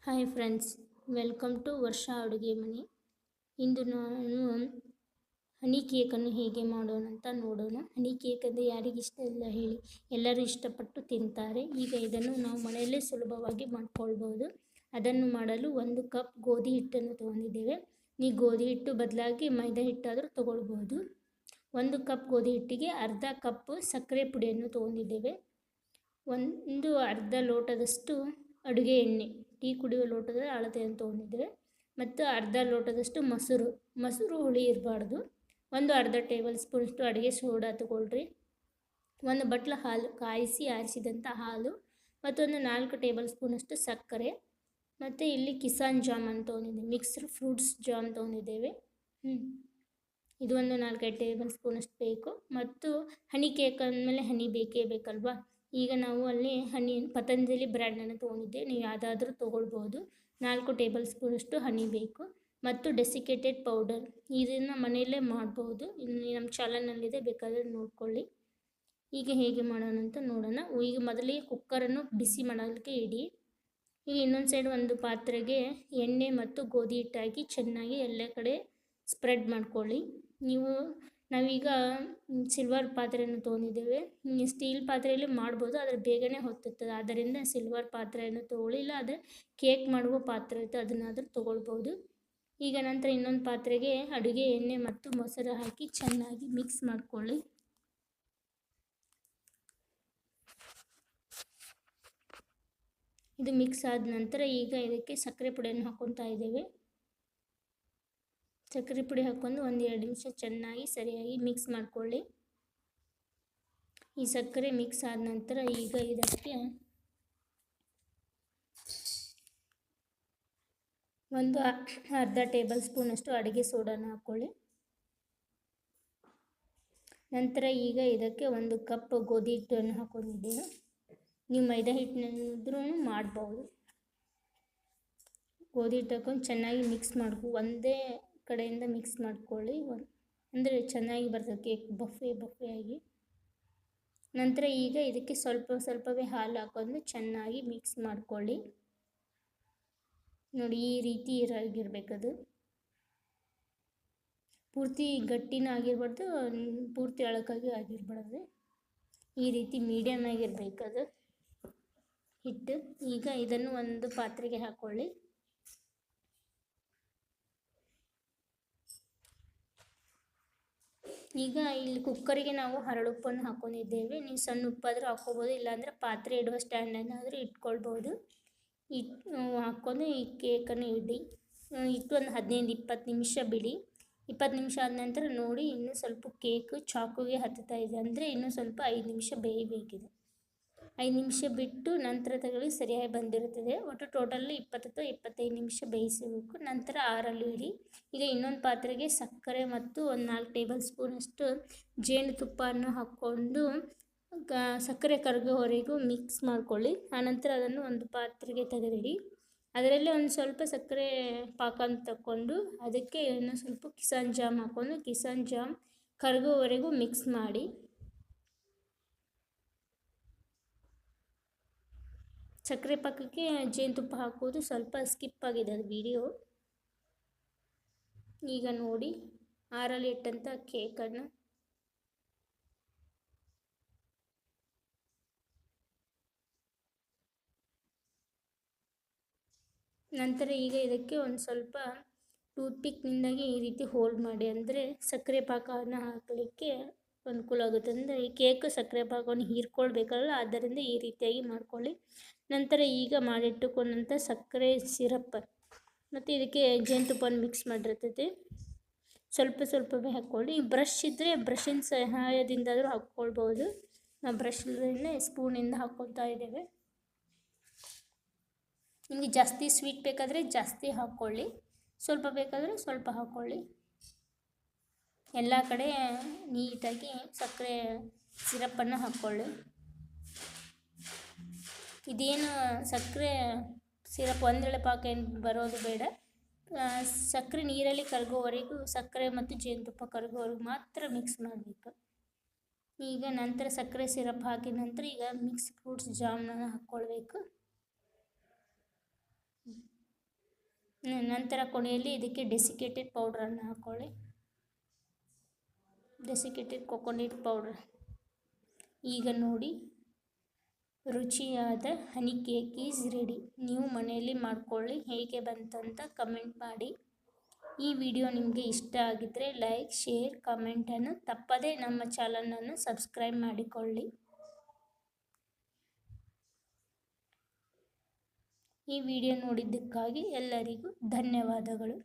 Hi friends, welcome to ವರ್ಷ ಅಡುಗೆ ಮನೆ. ಇಂದು ನಾನು ಹನಿ ಕೇಕನ್ನು ಹೇಗೆ ಮಾಡೋಣ ಅಂತ ನೋಡೋಣ. ಹನಿ ಕೇಕ್ ಅಂದರೆ ಯಾರಿಗಿಷ್ಟ ಇಲ್ಲ ಹೇಳಿ, ಎಲ್ಲರೂ ಇಷ್ಟಪಟ್ಟು ತಿಂತಾರೆ. ಈಗ ಇದನ್ನು ನಾವು ಮನೆಯಲ್ಲೇ ಸುಲಭವಾಗಿ ಮಾಡ್ಕೊಳ್ಬೋದು. ಅದನ್ನು ಮಾಡಲು 1 ಕಪ್ ಗೋಧಿ ಹಿಟ್ಟನ್ನು ತೊಗೊಂಡಿದ್ದೇವೆ. ನೀವು ಗೋಧಿ ಹಿಟ್ಟು ಬದಲಾಗಿ ಮೈದಾ ಹಿಟ್ಟಾದರೂ ತೊಗೊಳ್ಬೋದು. 1 ಕಪ್ ಗೋಧಿ ಹಿಟ್ಟಿಗೆ ಅರ್ಧ ಕಪ್ ಸಕ್ಕರೆ ಪುಡಿಯನ್ನು ತೊಗೊಂಡಿದ್ದೇವೆ. ಅರ್ಧ ಲೋಟದಷ್ಟು ಅಡುಗೆ ಎಣ್ಣೆ, ಟೀ ಕುಡಿಯುವ ಲೋಟದ ಅಳತೆಯನ್ನು ತೊಗೊಂಡಿದ್ದೇವೆ. ಮತ್ತು ಅರ್ಧ ಲೋಟದಷ್ಟು ಮೊಸರು ಹುಳಿ ಇರಬಾರ್ದು. ಅರ್ಧ ಟೇಬಲ್ ಸ್ಪೂನಷ್ಟು ಅಡುಗೆ ಸೋಡಾ ತಗೊಳ್ರಿ. 1 ಬಟ್ಲು ಹಾಲು, ಕಾಯಿಸಿ ಆರಿಸಿದಂಥ ಹಾಲು, ಮತ್ತು 4 ಟೇಬಲ್ ಸ್ಪೂನಷ್ಟು ಸಕ್ಕರೆ. ಮತ್ತು ಇಲ್ಲಿ ಕಿಸಾನ್ ಜಾಮ್ ಅಂತ ತೊಗೊಂಡಿದ್ದೇವೆ, ಮಿಕ್ಸ್ಡ್ ಫ್ರೂಟ್ಸ್ ಜಾಮ್ ತೊಗೊಂಡಿದ್ದೇವೆ. ಇದು 4-5 ಟೇಬಲ್ ಸ್ಪೂನಷ್ಟು ಬೇಕು. ಮತ್ತು ಹನಿ ಕೇಕ್ ಅಂದಮೇಲೆ ಹನಿ ಬೇಕೇ ಬೇಕಲ್ವಾ. ಈಗ ನಾವು ಅಲ್ಲಿ ಪತಂಜಲಿ ಬ್ರ್ಯಾಂಡನ್ನು ತೊಗೊಂಡಿದ್ದೇವೆ, ನೀವು ಯಾವುದಾದ್ರೂ ತೊಗೊಳ್ಬೋದು. 4 ಟೇಬಲ್ ಸ್ಪೂನಷ್ಟು ಹನಿ ಬೇಕು. ಮತ್ತು ಡೆಸಿಕೇಟೆಡ್ ಪೌಡರ್, ಇದನ್ನು ಮನೆಯಲ್ಲೇ ಮಾಡ್ಬೋದು. ನಮ್ಮ ಚಾನಲ್ನಲ್ಲಿದೆ, ಬೇಕಾದರೆ ನೋಡ್ಕೊಳ್ಳಿ. ಈಗ ಹೇಗೆ ಮಾಡೋಣ ಅಂತ ನೋಡೋಣ. ಈಗ ಮೊದಲಿಗೆ ಕುಕ್ಕರನ್ನು ಬಿಸಿ ಮಾಡಲಿಕ್ಕೆ ಇಡಿ. ಈಗ ಇನ್ನೊಂದು ಸೈಡ್ ಒಂದು ಪಾತ್ರೆಗೆ ಎಣ್ಣೆ ಮತ್ತು ಗೋಧಿ ಹಿಟ್ಟಾಕಿ ಚೆನ್ನಾಗಿ ಎಲ್ಲ ಕಡೆ ಸ್ಪ್ರೆಡ್ ಮಾಡ್ಕೊಳ್ಳಿ. ನಾವೀಗ ಸಿಲ್ವರ್ ಪಾತ್ರೆಯನ್ನು ತೊಗೊಂಡಿದ್ದೇವೆ. ಸ್ಟೀಲ್ ಪಾತ್ರೆಯಲ್ಲಿ ಮಾಡ್ಬೋದು, ಆದರೆ ಬೇಗನೆ ಹೊತ್ತುತ್ತದೆ. ಆದ್ದರಿಂದ ಸಿಲ್ವರ್ ಪಾತ್ರೆಯನ್ನು ತೊಗೊಳ್ಳಿ, ಇಲ್ಲ ಆದರೆ ಕೇಕ್ ಮಾಡುವ ಪಾತ್ರೆ ಇರುತ್ತೆ, ಅದನ್ನಾದರೂ ತೊಗೊಳ್ಬೋದು. ಈಗ ನಂತರ ಇನ್ನೊಂದು ಪಾತ್ರೆಗೆ ಅಡುಗೆ ಎಣ್ಣೆ ಮತ್ತು ಮೊಸರು ಹಾಕಿ ಚೆನ್ನಾಗಿ ಮಿಕ್ಸ್ ಮಾಡ್ಕೊಳ್ಳಿ. ಇದು ಮಿಕ್ಸ್ ಆದ ನಂತರ ಈಗ ಇದಕ್ಕೆ ಸಕ್ಕರೆ ಪುಡಿಯನ್ನು ಹಾಕ್ಕೊತಾ ಇದ್ದೇವೆ. ಸಕ್ಕರೆ ಪುಡಿ ಹಾಕ್ಕೊಂಡು 1-2 ನಿಮಿಷ ಚೆನ್ನಾಗಿ ಸರಿಯಾಗಿ ಮಿಕ್ಸ್ ಮಾಡ್ಕೊಳ್ಳಿ. ಈ ಸಕ್ಕರೆ ಮಿಕ್ಸ್ ಆದ ನಂತರ ಈಗ ಇದಕ್ಕೆ ಅರ್ಧ ಟೇಬಲ್ ಸ್ಪೂನಷ್ಟು ಅಡುಗೆ ಸೋಡಾನ ಹಾಕ್ಕೊಳ್ಳಿ. ನಂತರ ಈಗ ಇದಕ್ಕೆ 1 ಕಪ್ ಗೋಧಿ ಹಿಟ್ಟನ್ನು ಹಾಕ್ಕೊಂಡಿದ್ದೇವೆ. ನೀವು ಮೈದಾ ಹಿಟ್ಟಿನಿಂದ್ರೂ ಮಾಡ್ಬೋದು. ಗೋಧಿ ಹಿಟ್ಟು ಹಾಕೊಂಡು ಚೆನ್ನಾಗಿ ಮಿಕ್ಸ್ ಒಂದೇ ಕಡೆಯಿಂದ ಮಿಕ್ಸ್ ಮಾಡ್ಕೊಳ್ಳಿ, ಅಂದರೆ ಚೆನ್ನಾಗಿ ಬರ್ತದೆ ಕೇಕ್ ಬಫೆ ಆಗಿ. ನಂತರ ಈಗ ಇದಕ್ಕೆ ಸ್ವಲ್ಪವೇ ಹಾಲು ಹಾಕೊಂಡು ಚೆನ್ನಾಗಿ ಮಿಕ್ಸ್ ಮಾಡ್ಕೊಳ್ಳಿ. ನೋಡಿ, ಈ ರೀತಿ ಆಗಿರಬೇಕದು. ಪೂರ್ತಿ ಗಟ್ಟಿನೂ ಆಗಿರಬಾರ್ದು, ಪೂರ್ತಿ ಅಳಕಾಗಿ ಆಗಿರಬಾರ್ದು. ಈ ರೀತಿ ಮೀಡಿಯಮ್ ಆಗಿರಬೇಕದು ಹಿಟ್ಟು. ಈಗ ಇದನ್ನು ಒಂದು ಪಾತ್ರೆಗೆ ಹಾಕ್ಕೊಳ್ಳಿ. ಈಗ ಇಲ್ಲಿ ಕುಕ್ಕರಿಗೆ ನಾವು ಹರಳುಪ್ಪನ್ನು ಹಾಕ್ಕೊಂಡಿದ್ದೇವೆ. ನೀವು ಸಣ್ಣ ಉಪ್ಪಾದರೂ ಹಾಕ್ಕೋಬೋದು, ಇಲ್ಲಾಂದರೆ ಪಾತ್ರೆ ಇಡುವ ಸ್ಟ್ಯಾಂಡನ್ನಾದರೂ ಇಟ್ಕೊಳ್ಬೋದು. ಹಾಕ್ಕೊಂಡು ಈ ಕೇಕನ್ನು ಇಡಿ. ಇಟ್ಟು 15-20 ನಿಮಿಷ ಬಿಡಿ. 20 ನಿಮಿಷ ಆದ ನಂತರ ನೋಡಿ, ಇನ್ನೂ ಸ್ವಲ್ಪ ಕೇಕು ಚಾಕುಗೆ ಹತ್ತುತ್ತಾ ಇದೆ, ಅಂದರೆ ಇನ್ನೂ ಸ್ವಲ್ಪ 5 ನಿಮಿಷ ಬೇಯಬೇಕಿದೆ. 5 ನಿಮಿಷ ಬಿಟ್ಟು ನಂತರ ತಗೊಳ್ಳಿ, ಸರಿಯಾಗಿ ಬಂದಿರುತ್ತದೆ. ಒಟ್ಟು ಟೋಟಲ್ 20-25 ನಿಮಿಷ ಬೇಯಿಸಬೇಕು. ನಂತರ ಆರಲು ಇಡಿ. ಈಗ ಇನ್ನೊಂದು ಪಾತ್ರೆಗೆ ಸಕ್ಕರೆ ಮತ್ತು 4 ಟೇಬಲ್ ಸ್ಪೂನಷ್ಟು ಜೇನುತುಪ್ಪವನ್ನು ಹಾಕ್ಕೊಂಡು ಸಕ್ಕರೆ ಕರಗೋವರೆಗೂ ಮಿಕ್ಸ್ ಮಾಡ್ಕೊಳ್ಳಿ. ಆನಂತರ ಅದನ್ನು ಒಂದು ಪಾತ್ರೆಗೆ ತೆಗೆದಿಡಿ. ಅದರಲ್ಲಿ ಸ್ವಲ್ಪ ಸಕ್ಕರೆ ಪಾಕನ್ನು ತಗೊಂಡು ಅದಕ್ಕೆ ಇನ್ನೂ ಸ್ವಲ್ಪ ಕಿಸಾನ್ ಜಾಮ್ ಹಾಕ್ಕೊಂಡು ಕಿಸಾನ್ ಜಾಮ್ ಕರಗೋವರೆಗೂ ಮಿಕ್ಸ್ ಮಾಡಿ. ಸಕ್ಕರೆ ಪಾಕಕ್ಕೆ ಜೇನುತುಪ್ಪ ಹಾಕೋದು ಸ್ವಲ್ಪ ಸ್ಕಿಪ್ ಆಗಿದೆ, ಅದು ವಿಡಿಯೋ. ಈಗ ನೋಡಿ, ಆರಲು ಇಟ್ಟಂಥ ಕೇಕನ್ನು ನಂತರ ಈಗ ಇದಕ್ಕೆ ಒಂದು ಸ್ವಲ್ಪ ಟೂತ್ಪಿಕ್ನಿಂದಾಗಿ ಈ ರೀತಿ ಹೋಲ್ಡ್ ಮಾಡಿ, ಅಂದರೆ ಸಕ್ಕರೆ ಪಾಕವನ್ನು ಹಾಕಲಿಕ್ಕೆ ಅನುಕೂಲ ಆಗುತ್ತೆ. ಅಂದರೆ ಈ ಕೇಕು ಸಕ್ಕರೆ ಪಾಕವನ್ನು ಹೀರ್ಕೊಳ್ಬೇಕಲ್ಲ, ಆದ್ದರಿಂದ ಈ ರೀತಿಯಾಗಿ ಮಾಡ್ಕೊಳ್ಳಿ. ನಂತರ ಈಗ ಮಾಡಿಟ್ಟುಕೊಂಡಂಥ ಸಕ್ಕರೆ ಸಿರಪ್ ಮತ್ತು ಇದಕ್ಕೆ ಜೇನುತುಪ್ಪವನ್ನು ಮಿಕ್ಸ್ ಮಾಡಿರ್ತೈತೆ, ಸ್ವಲ್ಪವೇ ಹಾಕ್ಕೊಳ್ಳಿ. ಬ್ರಷ್ ಇದ್ದರೆ ಬ್ರಷಿನ ಸಹಾಯದಿಂದಾದರೂ ಹಾಕ್ಕೊಳ್ಬೋದು. ನಾವು ಬ್ರಷಿಂದ ಸ್ಪೂನಿಂದ ಹಾಕ್ಕೊಳ್ತಾ ಇದ್ದೇವೆ. ನಿಮಗೆ ಜಾಸ್ತಿ ಸ್ವೀಟ್ ಬೇಕಾದರೆ ಜಾಸ್ತಿ ಹಾಕ್ಕೊಳ್ಳಿ, ಸ್ವಲ್ಪ ಬೇಕಾದರೆ ಸ್ವಲ್ಪ ಹಾಕ್ಕೊಳ್ಳಿ. ಎಲ್ಲ ಕಡೆ ನೀಟಾಗಿ ಸಕ್ಕರೆ ಸಿರಪ್ಪನ್ನು ಹಾಕ್ಕೊಳ್ಳಿ. ಇದೇನು ಸಕ್ಕರೆ ಸಿರಪ್ ಒಂದೆಳೆ ಪಾಕ ಏನು ಬರೋದು ಬೇಡ. ಸಕ್ಕರೆ ನೀರಲ್ಲಿ ಕರಗೋವರೆಗೂ, ಸಕ್ಕರೆ ಮತ್ತು ಜೇನುತುಪ್ಪ ಕರಗೋವರೆಗೂ ಮಾತ್ರ ಮಿಕ್ಸ್ ಮಾಡಬೇಕು. ಈಗ ನಂತರ ಸಕ್ಕರೆ ಸಿರಪ್ ಹಾಕಿದ ನಂತರ ಈಗ ಮಿಕ್ಸ್ ಫ್ರೂಟ್ಸ್ ಜಾಮನ್ನು ಹಾಕ್ಕೊಳ್ಬೇಕು. ನಂತರ ಕೊನೆಯಲ್ಲಿ ಇದಕ್ಕೆ ಡೆಸಿಕೇಟೆಡ್ ಪೌಡ್ರನ್ನು ಹಾಕ್ಕೊಳ್ಳಿ. Desiccated coconut powder. ಈಗ ನೋಡಿ, ರುಚಿಯಾದ ಹನಿ ಕೇಕ್ ಈಸ್ ರೆಡಿ. ನೀವು ಮನೆಯಲ್ಲಿ ಮಾಡ್ಕೊಳ್ಳಿ, ಹೇಗೆ ಬಂತಂತ ಕಮೆಂಟ್ ಮಾಡಿ. ಈ ವಿಡಿಯೋ ನಿಮಗೆ ಇಷ್ಟ ಆಗಿದ್ದರೆ ಲೈಕ್, ಶೇರ್, ಕಮೆಂಟನ್ನು ತಪ್ಪದೇ ನಮ್ಮ ಚಾನಲನ್ನು ಸಬ್ಸ್ಕ್ರೈಬ್ ಮಾಡಿಕೊಳ್ಳಿ. ಈ ವಿಡಿಯೋ ನೋಡಿದ್ದಕ್ಕಾಗಿ ಎಲ್ಲರಿಗೂ ಧನ್ಯವಾದಗಳು.